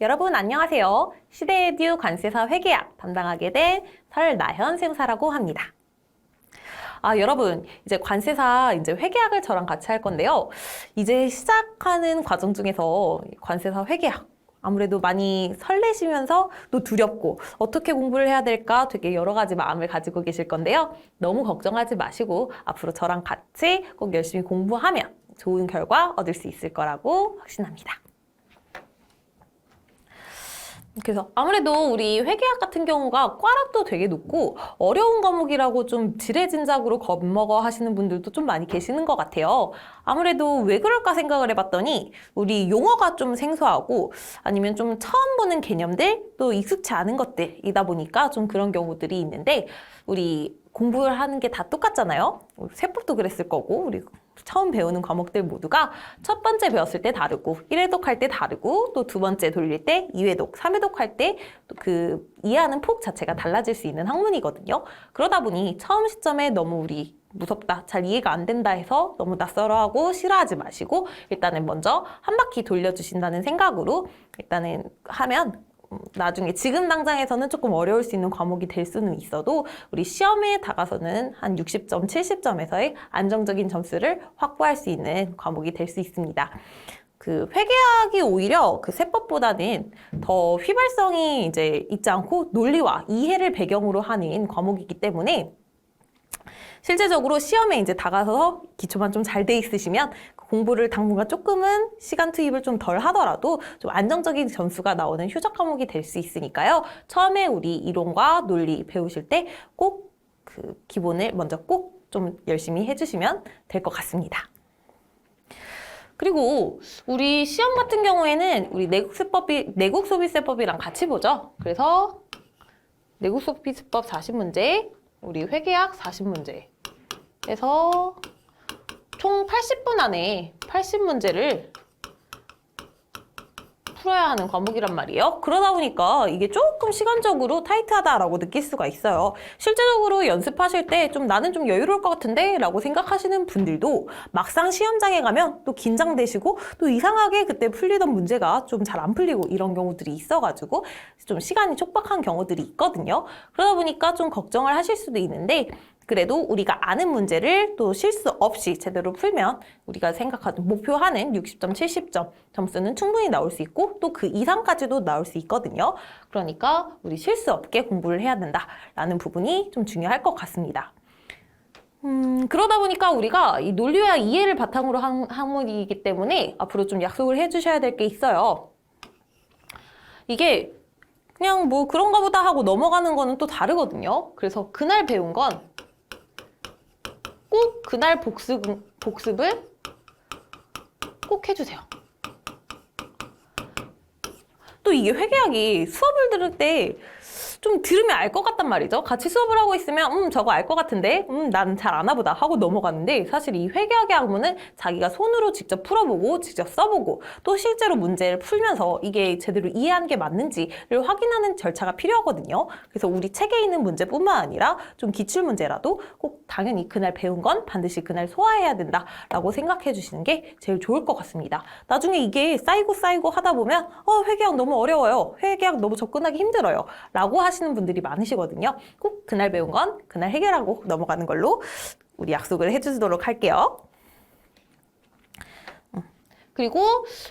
여러분 안녕하세요. 시대에듀 관세사 회계학 담당하게 된 설나현 쌤사라고 합니다. 여러분 이제 관세사 회계학을 저랑 같이 할 건데요. 이제 시작하는 과정 중에서 관세사 회계학 아무래도 많이 설레시면서 또 두렵고 어떻게 공부를 해야 될까 되게 여러 가지 마음을 가지고 계실 건데요. 너무 걱정하지 마시고 앞으로 저랑 같이 꼭 열심히 공부하면 좋은 결과 얻을 수 있을 거라고 확신합니다. 그래서 아무래도 우리 회계학 같은 경우가 꽈락도 되게 높고 어려운 과목이라고 좀 지레진작으로 겁먹어 하시는 분들도 좀 많이 계시는 것 같아요. 아무래도 왜 그럴까 생각을 해봤더니 우리 용어가 좀 생소하고 아니면 좀 처음 보는 개념들 또 익숙치 않은 것들이다 보니까 좀 그런 경우들이 있는데 우리 공부를 하는 게 다 똑같잖아요. 세법도 그랬을 거고 우리 처음 배우는 과목들 모두가 첫 번째 배웠을 때 다르고 1회독 할 때 다르고 또 두 번째 돌릴 때 2회독, 3회독 할 때 그 이해하는 폭 자체가 달라질 수 있는 학문이거든요. 그러다 보니 처음 시점에 너무 우리 무섭다, 잘 이해가 안 된다 해서 너무 낯설어하고 싫어하지 마시고 일단은 먼저 한 바퀴 돌려주신다는 생각으로 일단은 하면 나중에 지금 당장에서는 조금 어려울 수 있는 과목이 될 수는 있어도 우리 시험에 다가서는 한 60점, 70점에서의 안정적인 점수를 확보할 수 있는 과목이 될 수 있습니다. 그 회계학이 오히려 그 세법보다는 더 휘발성이 이제 있지 않고 논리와 이해를 배경으로 하는 과목이기 때문에 실제적으로 시험에 이제 다가서서 기초만 좀 잘 돼 있으시면 공부를 당분간 조금은 시간 투입을 좀 덜 하더라도 좀 안정적인 점수가 나오는 효적 과목이 될 수 있으니까요. 처음에 우리 이론과 논리 배우실 때 꼭 그 기본을 먼저 꼭 좀 열심히 해주시면 될 것 같습니다. 그리고 우리 시험 같은 경우에는 우리 내국소비세법이랑 같이 보죠. 그래서 내국소비세법 40문제, 우리 회계학 40문제 해서 총 80분 안에 80문제를 풀어야 하는 과목이란 말이에요. 그러다 보니까 이게 조금 시간적으로 타이트하다라고 느낄 수가 있어요. 실제적으로 연습하실 때 좀 나는 좀 여유로울 것 같은데 라고 생각하시는 분들도 막상 시험장에 가면 또 긴장되시고 또 이상하게 그때 풀리던 문제가 좀 잘 안 풀리고 이런 경우들이 있어가지고 좀 시간이 촉박한 경우들이 있거든요. 그러다 보니까 좀 걱정을 하실 수도 있는데 그래도 우리가 아는 문제를 또 실수 없이 제대로 풀면 우리가 생각하는 목표하는 60점, 70점 점수는 충분히 나올 수 있고 또 그 이상까지도 나올 수 있거든요. 그러니까 우리 실수 없게 공부를 해야 된다라는 부분이 좀 중요할 것 같습니다. 그러다 보니까 우리가 이 논리와 이해를 바탕으로 한 학문이기 때문에 앞으로 좀 약속을 해주셔야 될 게 있어요. 이게 그냥 뭐 그런가 보다 하고 넘어가는 거는 또 다르거든요. 그래서 그날 배운 건 꼭 그날 복습을 꼭 해주세요. 또 이게 회계학이 수업을 들을 때 좀 들으면 알 것 같단 말이죠. 같이 수업을 하고 있으면 저거 알 것 같은데 난 잘 아나 보다 하고 넘어가는데 사실 이 회계학의 학문은 자기가 손으로 직접 풀어보고 직접 써보고 또 실제로 문제를 풀면서 이게 제대로 이해하는 게 맞는지를 확인하는 절차가 필요하거든요. 그래서 우리 책에 있는 문제뿐만 아니라 좀 기출 문제라도 꼭 당연히 그날 배운 건 반드시 그날 소화해야 된다라고 생각해 주시는 게 제일 좋을 것 같습니다. 나중에 이게 쌓이고 하다 보면 회계학 너무 어려워요. 회계학 너무 접근하기 힘들어요. 라고 하시는 분들이 많으시거든요. 꼭 그날 배운 건 그날 해결하고 넘어가는 걸로 우리 약속을 해주도록 할게요. 그리고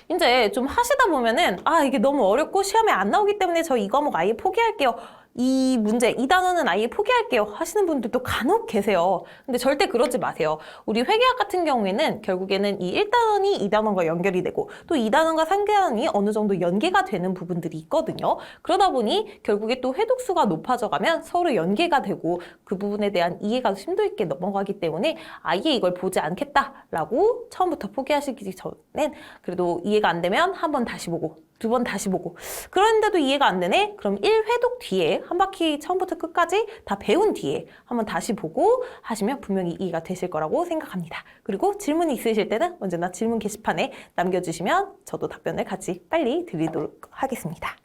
이제 좀 하시다 보면은 이게 너무 어렵고 시험에 안 나오기 때문에 저 이 과목 아예 포기할게요. 이 문제, 이 단어는 아예 포기할게요 하시는 분들도 간혹 계세요. 근데 절대 그러지 마세요. 우리 회계학 같은 경우에는 결국에는 이 1단원이 2단원과 연결이 되고 또 2단원과 3단원이 어느 정도 연계가 되는 부분들이 있거든요. 그러다 보니 결국에 또 회독수가 높아져 가면 서로 연계가 되고 그 부분에 대한 이해가 심도 있게 넘어가기 때문에 아예 이걸 보지 않겠다라고 처음부터 포기하시기 전엔 그래도 이해가 안 되면 한 번 다시 보고 두 번 다시 보고 그런데도 이해가 안 되네? 그럼 1회독 뒤에 한 바퀴 처음부터 끝까지 다 배운 뒤에 한번 다시 보고 하시면 분명히 이해가 되실 거라고 생각합니다. 그리고 질문이 있으실 때는 언제나 질문 게시판에 남겨주시면 저도 답변을 같이 빨리 드리도록 하겠습니다.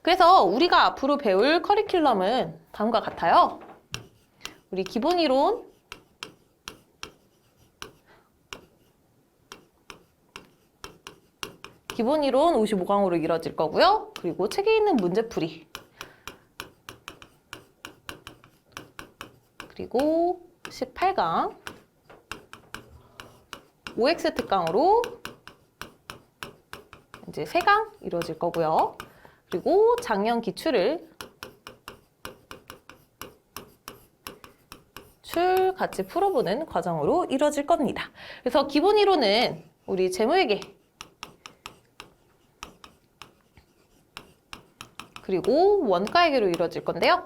그래서 우리가 앞으로 배울 커리큘럼은 다음과 같아요. 우리 기본 이론, 기본 이론 55강으로 이뤄질 거고요. 그리고 책에 있는 문제풀이. 그리고 18강. OX 특강으로 이제 3강 이루어질 거고요. 그리고 작년 기출을 같이 풀어보는 과정으로 이루어질 겁니다. 그래서 기본 이론은 우리 재무회계 그리고 원가회계로 이루어질 건데요.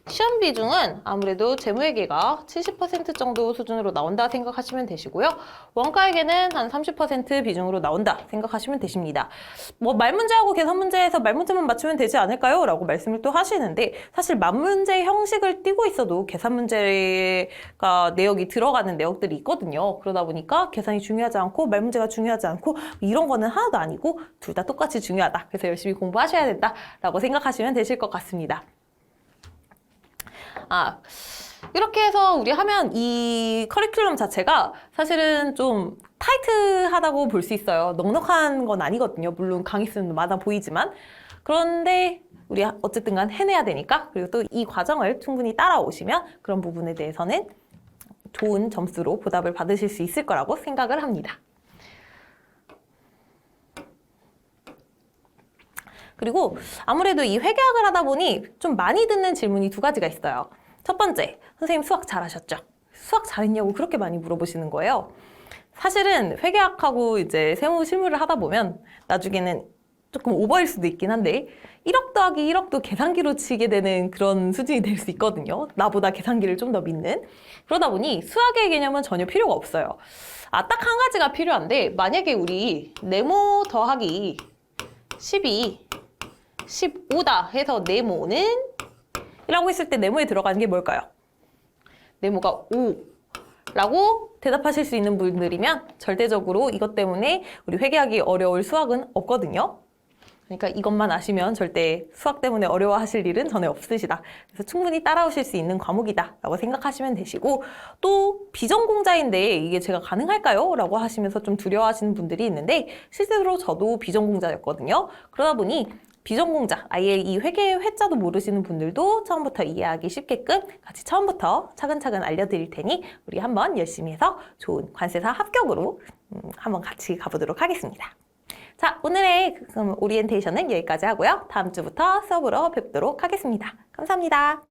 시험 비중은 아무래도 재무회계가 70% 정도 수준으로 나온다 생각하시면 되시고요. 원가회계는 한 30% 비중으로 나온다 생각하시면 되십니다. 뭐 말문제하고 계산 문제에서 말문제만 맞추면 되지 않을까요? 라고 말씀을 또 하시는데 사실 만문제 형식을 띄고 있어도 계산 문제가 내역이 들어가는 내역들이 있거든요. 그러다 보니까 계산이 중요하지 않고 말문제가 중요하지 않고 이런 거는 하나도 아니고 둘 다 똑같이 중요하다. 그래서 열심히 공부하셔야 된다라고 생각하시면 되실 것 같습니다. 이렇게 해서 우리 하면 이 커리큘럼 자체가 사실은 좀 타이트하다고 볼 수 있어요. 넉넉한 건 아니거든요. 물론 강의 수는 많아 보이지만. 그런데 우리 어쨌든 간 해내야 되니까 그리고 또 이 과정을 충분히 따라오시면 그런 부분에 대해서는 좋은 점수로 보답을 받으실 수 있을 거라고 생각을 합니다. 그리고 아무래도 이 회계학을 하다 보니 좀 많이 듣는 질문이 2가지가 있어요. 첫 번째, 선생님 수학 잘하셨죠? 수학 잘했냐고 그렇게 많이 물어보시는 거예요. 사실은 회계학하고 이제 세무 실무를 하다 보면 나중에는 조금 오버일 수도 있긴 한데 1억 더하기 1억도 계산기로 치게 되는 그런 수준이 될 수 있거든요. 나보다 계산기를 좀 더 믿는. 그러다 보니 수학의 개념은 전혀 필요가 없어요. 딱 한 가지가 필요한데 만약에 우리 네모 더하기 12 15다 해서 네모는 이라고 했을 때 네모에 들어가는 게 뭘까요? 네모가 5 라고 대답하실 수 있는 분들이면 절대적으로 이것 때문에 우리 회계하기 어려울 수학은 없거든요. 그러니까 이것만 아시면 절대 수학 때문에 어려워하실 일은 전혀 없으시다. 그래서 충분히 따라오실 수 있는 과목이다 라고 생각하시면 되시고 또 비전공자인데 이게 제가 가능할까요? 라고 하시면서 좀 두려워하시는 분들이 있는데 실제로 저도 비전공자였거든요. 그러다 보니 비전공자, 아예 이 회계 회자도 모르시는 분들도 처음부터 이해하기 쉽게끔 같이 처음부터 차근차근 알려드릴 테니 우리 한번 열심히 해서 좋은 관세사 합격으로 한번 같이 가보도록 하겠습니다. 자, 오늘의 오리엔테이션은 여기까지 하고요. 다음 주부터 수업으로 뵙도록 하겠습니다. 감사합니다.